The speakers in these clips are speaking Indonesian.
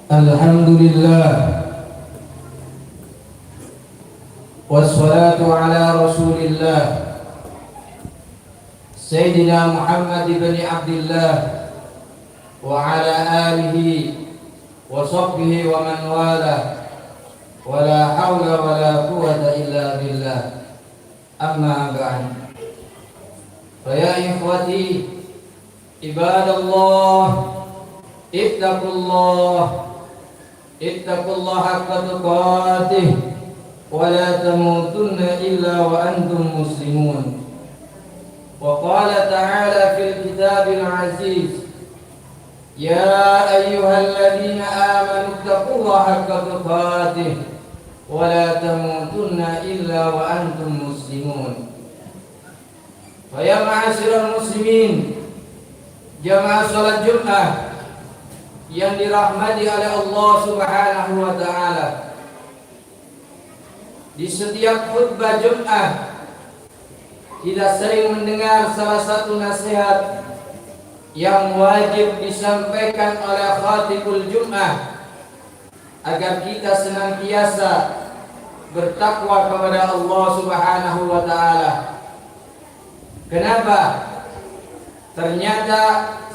Alhamdulillah, wassalatu ala rasulillah Sayyidina Muhammad ibn Abdullah wa ala alihi wa sahbihi wa man wala wa la hawla wa la quwwata illa billah. Amma ba'd. Fa ya ikhwati ibadallah, ittaqullah haqqa tuqatih wa la tamutunna illa wa antum muslimun. Wa qala ta'ala fil kitabil aziz, ya ayyuhalladzina amanu ittaqullaha haqqa tuqatih wa la tamutunna illa wa antum muslimun. Fa ya ma'asyiral muslimin, jamaah salat Jumat yang dirahmati oleh Allah Subhanahu wa taala. Di setiap khutbah Jumat kita sering mendengar salah satu nasihat yang wajib disampaikan oleh khatibul Jumat agar kita senantiasa bertakwa kepada Allah Subhanahu wa taala. Kenapa? Ternyata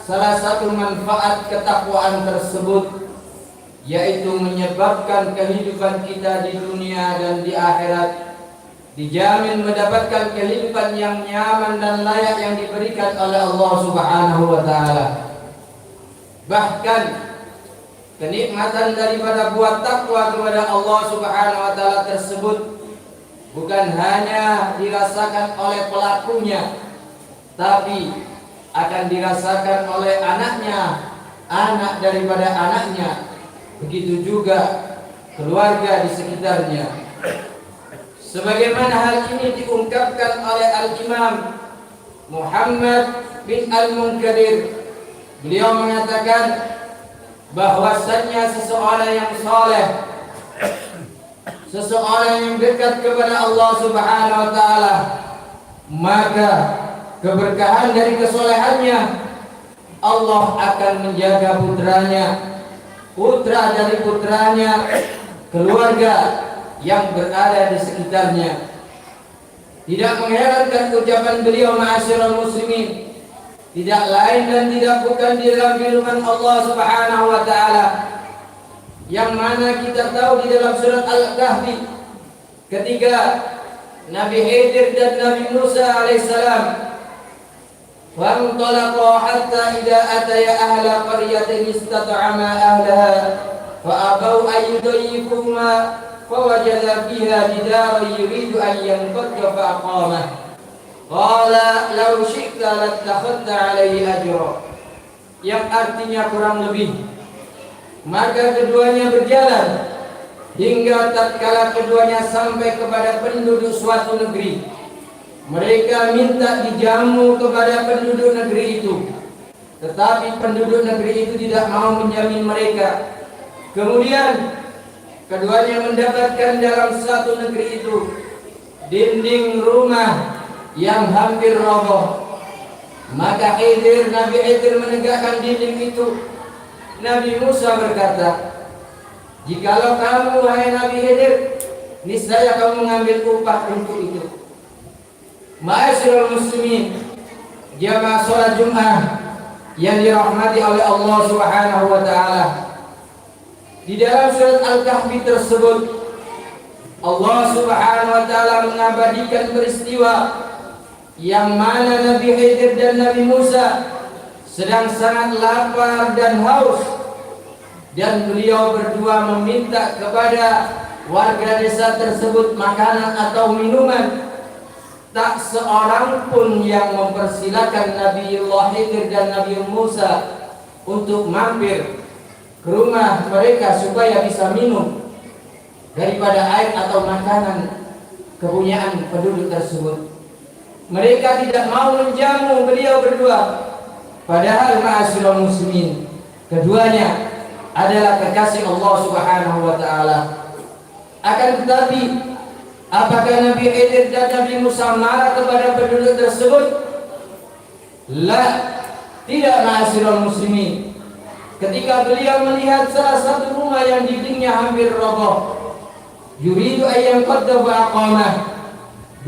salah satu manfaat ketakwaan tersebut yaitu menyebabkan kehidupan kita di dunia dan di akhirat dijamin mendapatkan kehidupan yang nyaman dan layak yang diberikan oleh Allah Subhanahu wa taala. Bahkan kenikmatan daripada buat takwa kepada Allah Subhanahu wa taala tersebut bukan hanya dirasakan oleh pelakunya, tapi akan dirasakan oleh anaknya, anak daripada anaknya, begitu juga keluarga di sekitarnya. Sebagaimana hal ini diungkapkan oleh Al-Imam Muhammad bin Al-Munkadir, beliau mengatakan bahwasannya seseorang yang saleh, seseorang yang dekat kepada Allah Subhanahu wa taala, maka keberkahan dari kesolehannya Allah akan menjaga putranya, putra dari putranya, keluarga yang berada di sekitarnya. Tidak mengherankan ucapan beliau ma'asyiral muslimin, tidak lain dan tidak bukan di dalam firman Allah Subhanahu wa taala yang mana kita tahu di dalam surat Al-Kahfi ketika Nabi Khidir dan Nabi Musa alaihissalam فانطلقا حتى إذا أتيا أهل قرية استطعما أهلها فأبوا أن يضيفوهما فوجدا فيها جدارا يريد أن ينقض فأقامه قال لو شئت لاتخذت عليه أجرا, yang artinya kurang lebih maka keduanya berjalan hingga tatkala keduanya sampai kepada penduduk suatu negeri. Mereka minta dijamu kepada penduduk negeri itu, tetapi penduduk negeri itu tidak mau menjamin mereka. Kemudian keduanya mendapatkan dalam satu negeri itu dinding rumah yang hampir roboh. Maka Nabi Khidir menegakkan dinding itu. Nabi Musa berkata, jikalau kamu wahai Nabi Khidir, niscaya kamu mengambil upah untuk itu. Ma'asyiral muslimin, jamaah salat Jumat yang dirahmati oleh Allah Subhanahu wa taala. Di dalam surat Al-Kahfi tersebut Allah Subhanahu wa taala mengabadikan peristiwa yang mana Nabi Khidir dan Nabi Musa sedang sangat lapar dan haus, dan beliau berdua meminta kepada warga desa tersebut makanan atau minuman. Tak seorang pun yang mempersilakan Nabiullah Khidir dan Nabi Musa untuk mampir ke rumah mereka supaya bisa minum daripada air atau makanan kepunyaan penduduk tersebut. Mereka tidak mau menjamu beliau berdua, padahal ma'asyiral muslimin, keduanya adalah kekasih Allah Subhanahu wa taala. Akan tetapi apakah Nabi Khidir dan Nabi Musa marah kepada penduduk tersebut? La, tidak ma'asyiral muslimin. ketika beliau melihat salah satu rumah yang dindingnya hampir roboh, yuridu ayyam qadda wa aqamah,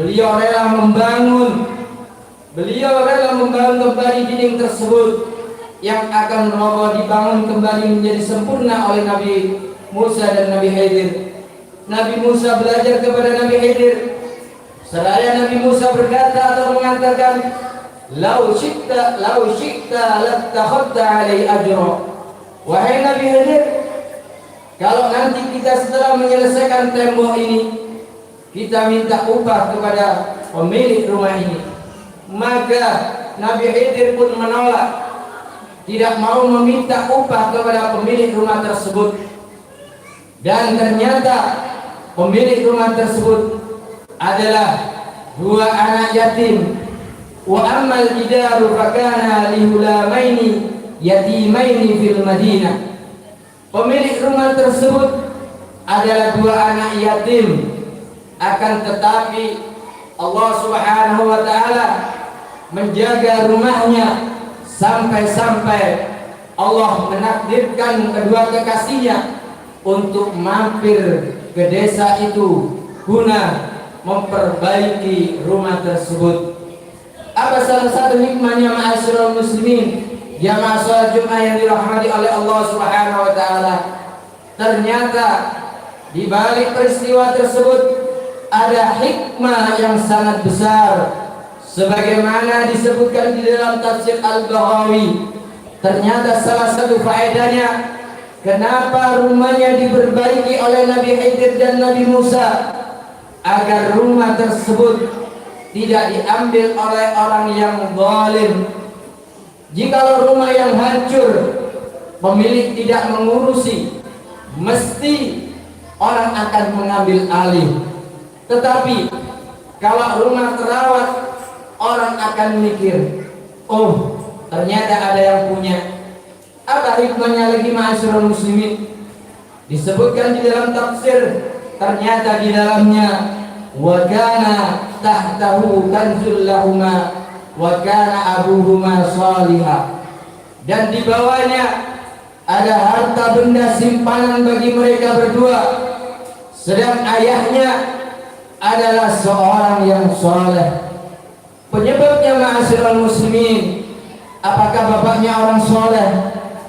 beliau rela membangun kembali dinding tersebut yang akan roboh, dibangun kembali menjadi sempurna oleh Nabi Musa dan Nabi Khidir. Nabi Musa belajar kepada Nabi Khidir. Seraya Nabi Musa berkata atau mengatakan, "Lau syi'ta lattakhadta 'alai ajra." Wahai Nabi Khidir, kalau nanti kita setelah menyelesaikan tembok ini, kita minta upah kepada pemilik rumah ini, maka Nabi Khidir pun menolak, tidak mau meminta upah kepada pemilik rumah tersebut. Dan ternyata pemilik rumah tersebut adalah dua anak yatim. Wa ammal jidaru fakana lihulamaini yatimaini fil Madinah. Pemilik rumah tersebut adalah dua anak yatim, akan tetapi Allah Subhanahu wa taala menjaga rumahnya sampai Allah menakdirkan kedua kekasihnya untuk mampir ke desa itu guna memperbaiki rumah tersebut. Apa salah satu hikmahnya ma'asyiral muslimin, jamaah salat Jumat yang dirahmati oleh Allah Subhanahu wa taala? Ternyata di balik peristiwa tersebut ada hikmah yang sangat besar, sebagaimana disebutkan di dalam tafsir Al-Baghawi. Ternyata salah satu faedahnya kenapa rumahnya diperbaiki oleh Nabi Khidir dan Nabi Musa, agar rumah tersebut tidak diambil oleh orang yang zalim. Jikalau rumah yang hancur pemilik tidak mengurusi, mesti orang akan mengambil alih. Tetapi kalau rumah terawat, orang akan mikir, oh ternyata ada yang punya. Apa hikmahnya lagi ma'asyiral muslimin? Disebutkan di dalam tafsir, ternyata di dalamnya wa kana tahtahu kanzul lahuma wa kana abuhuma salihah, dan di bawahnya ada harta benda simpanan bagi mereka berdua, sedang ayahnya adalah seorang yang saleh. Penyebabnya ma'asyiral muslimin, apakah bapaknya orang saleh?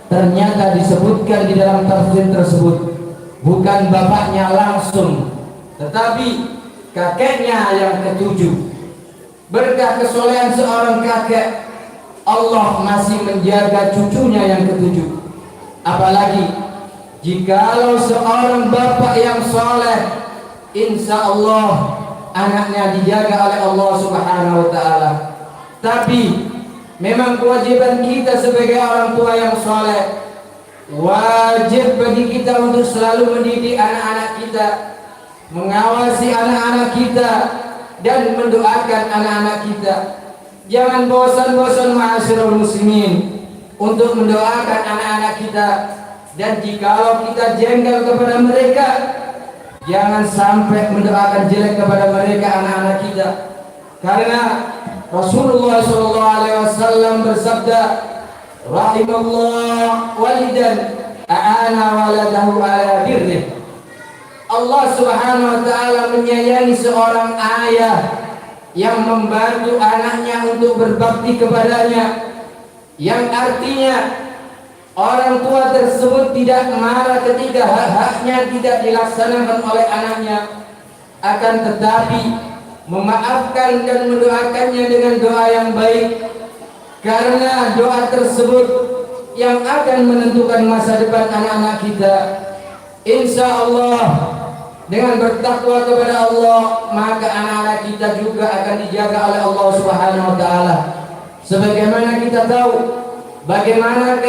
Ternyata disebutkan di dalam tafsir tersebut bukan bapaknya langsung, tetapi kakeknya yang ketujuh. Berkah kesolehan seorang kakek, Allah masih menjaga cucunya yang ketujuh. Apalagi jikalau seorang bapak yang soleh, insya Allah anaknya dijaga oleh Allah Subhanahu wa taala. Tapi memang kewajiban kita sebagai orang tua yang soleh, wajib bagi kita untuk selalu mendidik anak-anak kita, mengawasi anak-anak kita, dan mendoakan anak-anak kita. Jangan bosan-bosan ma'asyiral muslimin untuk mendoakan anak-anak kita. Dan jikalau kita jengkel kepada mereka, jangan sampai mendoakan jelek kepada mereka anak-anak kita. Karena Rasulullah SAW bersabda, rahimallah walidan a'ana waladahu ala birrih. Allah Subhanahu wa taala menyayangi seorang ayah yang membantu anaknya untuk berbakti kepadanya, yang artinya orang tua tersebut tidak marah ketika hak-haknya tidak dilaksanakan oleh anaknya, akan tetapi memaafkan dan mendoakannya dengan doa yang baik, karena doa tersebut yang akan menentukan masa depan anak-anak kita. Insya Allah dengan bertakwa kepada Allah, maka anak-anak kita juga akan dijaga oleh Allah Subhanahu wa taala. Sebagaimana kita tahu bagaimana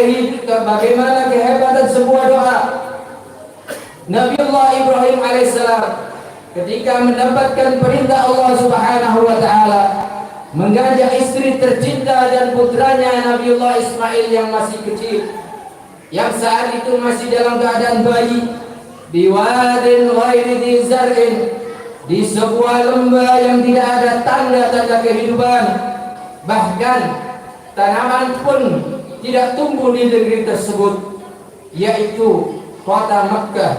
kehebatan sebuah doa. Nabiullah Ibrahim alaihissalam ketika mendapatkan perintah Allah Subhanahu wa taala mengajak istri tercinta dan putranya Nabiullah Ismail yang masih kecil, yang saat itu masih dalam keadaan bayi, di wadin ghairi dzi zar'in, di sebuah lembah yang tidak ada tanda-tanda kehidupan, bahkan tanaman pun tidak tumbuh di negeri tersebut. yaitu kota Makkah.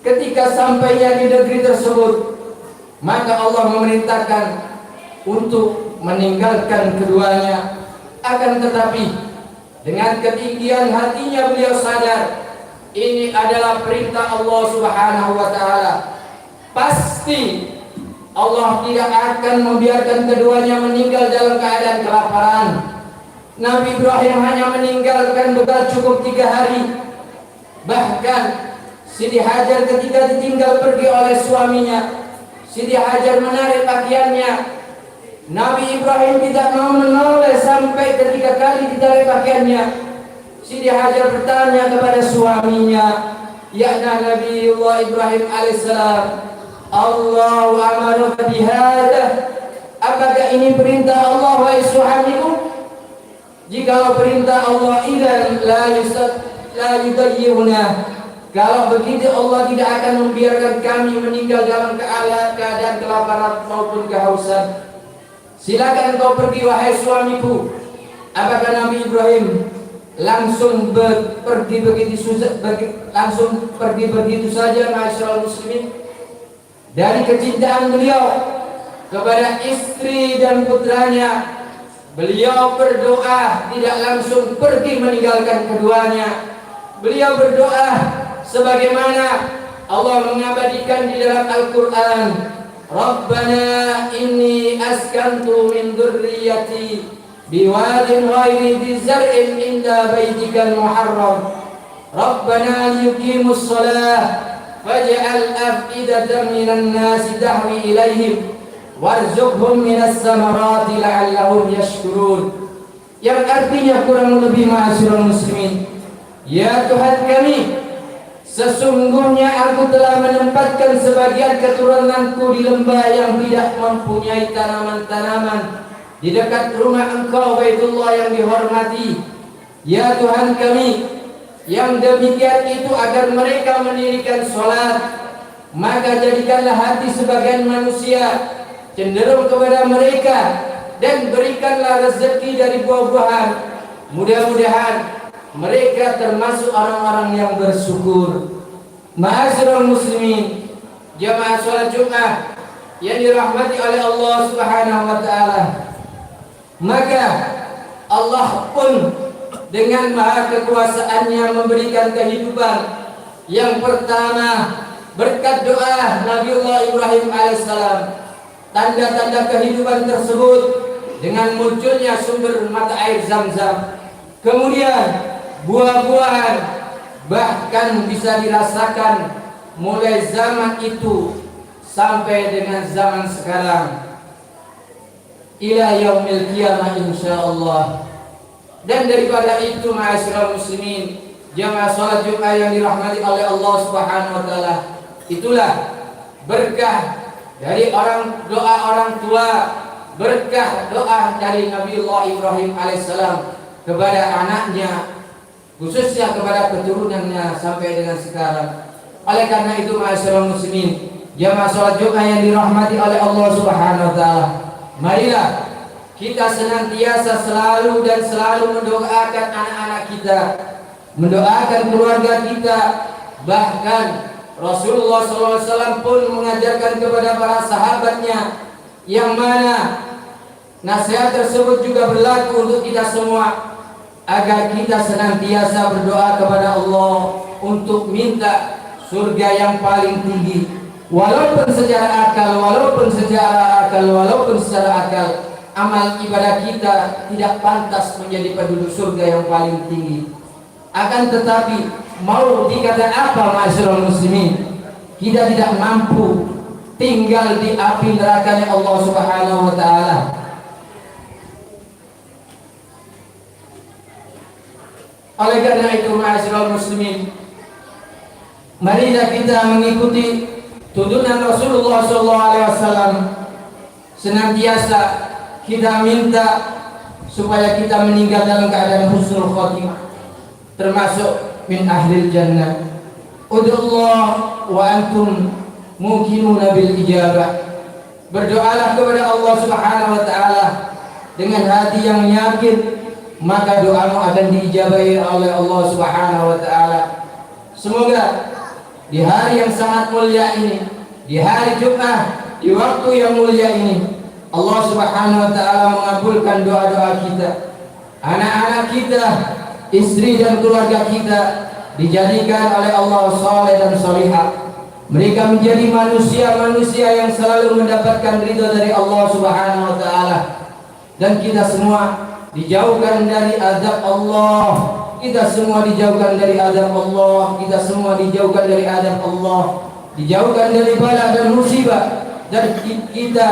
Ketika sampainya di negeri tersebut, maka Allah memerintahkan untuk meninggalkan keduanya. Akan tetapi dengan ketinggian hatinya beliau sadar ini adalah perintah Allah Subhanahu wa taala. Pasti Allah tidak akan membiarkan keduanya meninggal dalam keadaan kelaparan. Nabi Ibrahim hanya meninggalkan bekal cukup 3 hari. Bahkan Siti Hajar ketika ditinggal pergi oleh suaminya, Siti Hajar menarik pakaiannya. Nabi Ibrahim tidak mau menoleh sampai ketiga kali ditarik pakaiannya. Siti Hajar bertanya kepada suaminya, "Ya Nabiullah Ibrahim alaihissalam, Allahu amaruka bihada?" Apakah ini perintah Allah wahai suamiku? Jikalau perintah Allah, idzan la yudayyihuna. Kalau begitu Allah tidak akan membiarkan kami meninggal dalam keadaan kelaparan maupun kehausan. Silakan engkau pergi wahai suamiku. Apakah Nabi Ibrahim langsung pergi begitu saja, ma'asyiral muslimin? Dari kecintaan beliau kepada istri dan putranya, beliau berdoa tidak langsung pergi meninggalkan keduanya. Beliau berdoa sebagaimana Allah mengabadikan di dalam Al-Quran, Rabbana inni askantu min dzurriyyati biwadin ghairi dzi zar'in inda baitikal muharram Rabbana liyuqimus shalah faj'al af'idatan minan nasi tahwi ilaihim warzuqhum minas samarati la'allahum yashkurun. Yang artinya kurang lebih, ma'asyiral muslimin, ya Tuhan kami, sesungguhnya aku telah menempatkan sebagian keturunanku di lembah yang tidak mempunyai tanaman-tanaman di dekat rumah Engkau Baitullah yang dihormati. Ya Tuhan kami, yang demikian itu agar mereka mendirikan sholat, maka jadikanlah hati sebagian manusia cenderung kepada mereka dan berikanlah rezeki dari buah-buahan. Mudah-mudahan mereka termasuk orang-orang yang bersyukur. Ma'asyiral muslimin, jamaah salat Jumat yang dirahmati oleh Allah Subhanahu wa taala. Maka Allah pun dengan maha kekuasaannya memberikan kehidupan. Yang pertama, berkat doa Nabiullah Ibrahim alaihissalam. Tanda-tanda kehidupan tersebut dengan munculnya sumber mata air Zam-Zam. Kemudian buah-buahan bahkan bisa dirasakan mulai zaman itu sampai dengan zaman sekarang ila yaumil qiyamah insyaallah. Dan daripada itu, ma'asyiral muslimin, jamaah salat Jumat yang dirahmati oleh Allah Subhanahu wa taala, itulah berkah dari doa orang tua, berkah doa dari Nabiullah Ibrahim alaihissalam kepada anaknya, khususnya kepada keturunannya sampai dengan sekarang. Oleh karena itu, ma'asyiral muslimin, jamaah salat Jumat yang dirahmati oleh Allah Subhanahu wa taala, marilah kita senantiasa selalu mendoakan anak-anak kita, mendoakan keluarga kita. Bahkan Rasulullah SAW pun mengajarkan kepada para sahabatnya, yang mana nasihat tersebut juga berlaku untuk kita semua, agar kita senantiasa berdoa kepada Allah untuk minta surga yang paling tinggi. Walaupun secara akal, walaupun secara akal amal ibadah kita tidak pantas menjadi penduduk surga yang paling tinggi. Akan tetapi mau dikata apa, ma'asyiral muslimin, kita tidak mampu tinggal di api neraka Allah Subhanahu wa taala. Oleh karena itu, ma'asyiral muslimin, marilah kita mengikuti tuntunan Rasulullah SAW. Senantiasa kita minta supaya kita meninggal dalam keadaan husnul khotimah, termasuk min ahlil jannah. Ud'ullah wa antum muqinuna bil ijabah. Berdoalah kepada Allah Subhanahu wa taala dengan hati yang yakin, maka doamu akan diijabahi oleh Allah Subhanahu wa taala. Semoga di hari yang sangat mulia ini, di hari Jumat, di waktu yang mulia ini, Allah Subhanahu wa taala mengabulkan doa-doa kita. Anak-anak kita, istri dan keluarga kita dijadikan oleh Allah saleh dan salihah. Mereka menjadi manusia-manusia yang selalu mendapatkan ridha dari Allah Subhanahu wa taala. Dan kita semua dijauhkan dari azab Allah. Kita semua dijauhkan dari azab Allah. Kita semua dijauhkan dari azab Allah. Dijauhkan dari bala dan musibah. Dan kita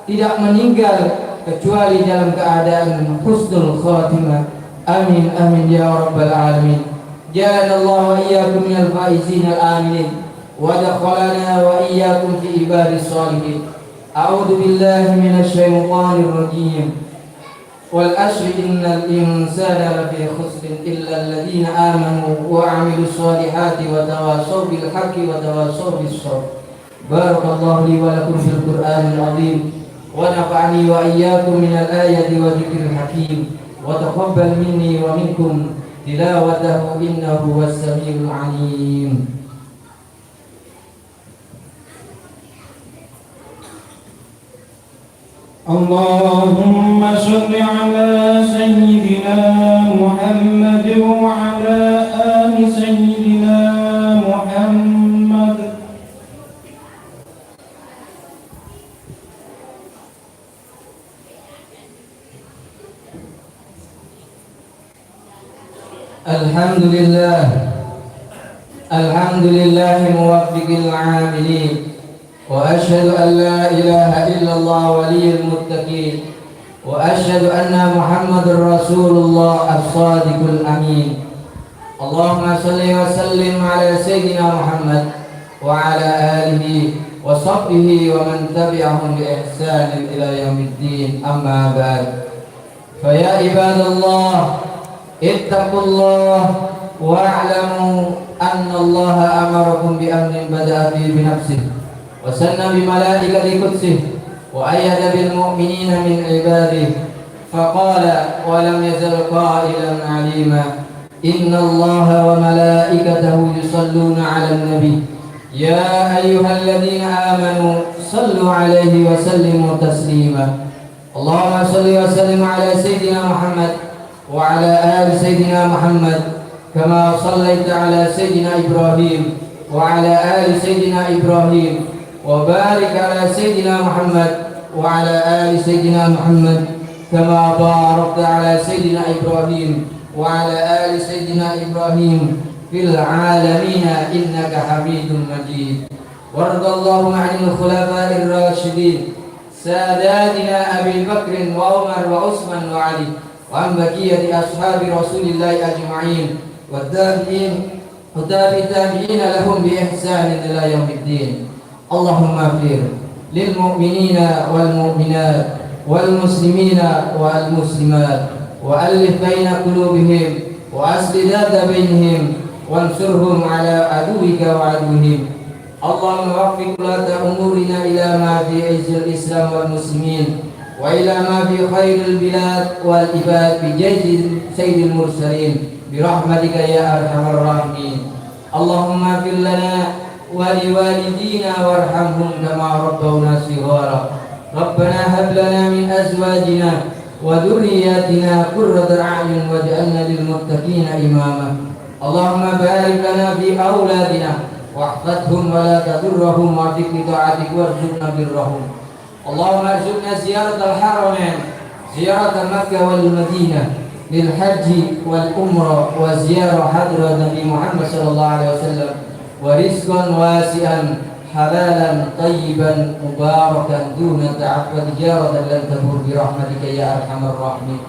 tidak meninggal kecuali dalam keadaan husnul khatimah. Amin amin ya rabbal alamin. Ja'alallahu wa iyyakum minal faizin al-aminin. Wa dakhalana wa iyyakum fi ibadis salihin. A'udzu billahi minasy syaithanir rajim. Wal asri innal insana lafi khusrin illa alladhina amanu wa 'amilus solihati wa tawassaw bil haqqi wa tawassaw bis sabr. Barakallahu li wa lakum fil Qur'anil 'azim. ونفعني وإياكم من الآية وذكر الحكيم وتقبل مني ومنكم تلاوته إنه هو السميع العليم. اللهم صل على سيدنا محمد وعلى آل سيدنا محمد. Alhamdulillah, alhamdulillah muwaffiqil amilin. Wa asyhadu an la ilaha illallah waliyul muttaqin. Wa asyhadu anna Muhammadar Rasulullah as-sadiqul amin. Allahumma salli wa sallim ala sayyidina Muhammad wa ala alihi wa sahbihi wa man tabi'ahum bi ihsan ila yaumiddin. Amma ba'd. Fa ya ibadallah, ittaqullah wa'lamu anna Allah amarakum bi amrin bada'a bi nafsihi wa sanna bi malaikati qudsih wa ayyada bil mu'minina min ibadihi faqala wa lam yazal qailan 'alima inna Allah wa malaikatahu yusalluna 'alan nabi ya ayyuhalladhina amanu sallu 'alaihi wa sallimu taslima. Allahumma salli wa sallim 'ala sayyidina Muhammad وعلى آل سيدنا محمد كما صليت على سيدنا إبراهيم وعلى آل سيدنا إبراهيم وبارك على سيدنا محمد وعلى آل سيدنا محمد كما باركت على سيدنا إبراهيم وعلى آل سيدنا إبراهيم في العالمين إنك حميد مجيد. وارض اللهم عن الخلفاء الراشدين ساداتنا أبي بكر وعمر وعثمان وعلي وعن بقية أصحاب رسول الله أجمعين والتابعين التابعين لهم بإحسان إلى يوم الدين. اللهم اغفر للمؤمنين والمؤمنات والمسلمين والمسلمات وألف بين قلوبهم وأصلح ذات بينهم وانصرهم على عدوك وعدوهم. اللهم وفق ولاة أمورنا إلى ما في عز الإسلام والمسلمين وإلى ما في خير البلاد والعباد بجيش سيد المرسلين برحمتك يا أرحم الراحمين. اللهم اغفر لنا ولوالدينا وارحمهم كما ربونا صغارا. ربنا هب لنا من أزواجنا وذرياتنا قرة أعين واجعلنا للمتقين إماما. اللهم بارك لنا في أولادنا واحفظهم ولا تضرهم وفق طاعتك وارزقنا برهم. اللهم ارزقنا زيارة الحرمين زيارة مكة والمدينة للحج والعمرة وزيارة حضرة النبي محمد صلى الله عليه وسلم ورزقا واسعا حلالا طيبا مباركا دون تعب وتجارة لن تبور برحمتك يا أرحم الراحمين.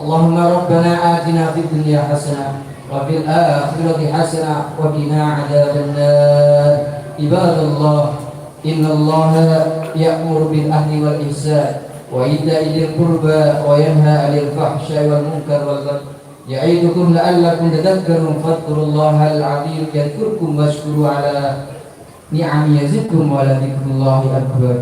اللهم ربنا آتنا في الدنيا حسنة وفي الآخرة حسنة وقنا عذاب النار. عباد الله إن الله يأمر بالعدل والإحسان وإيتاء ذي القربى وينهى عن الفحشاء والمنكر والبغي يعظكم لعلكم تذكرون. فاذكروا الله العظيم يذكركم واشكروا على نعمه يزدكم ولذكر الله أكبر.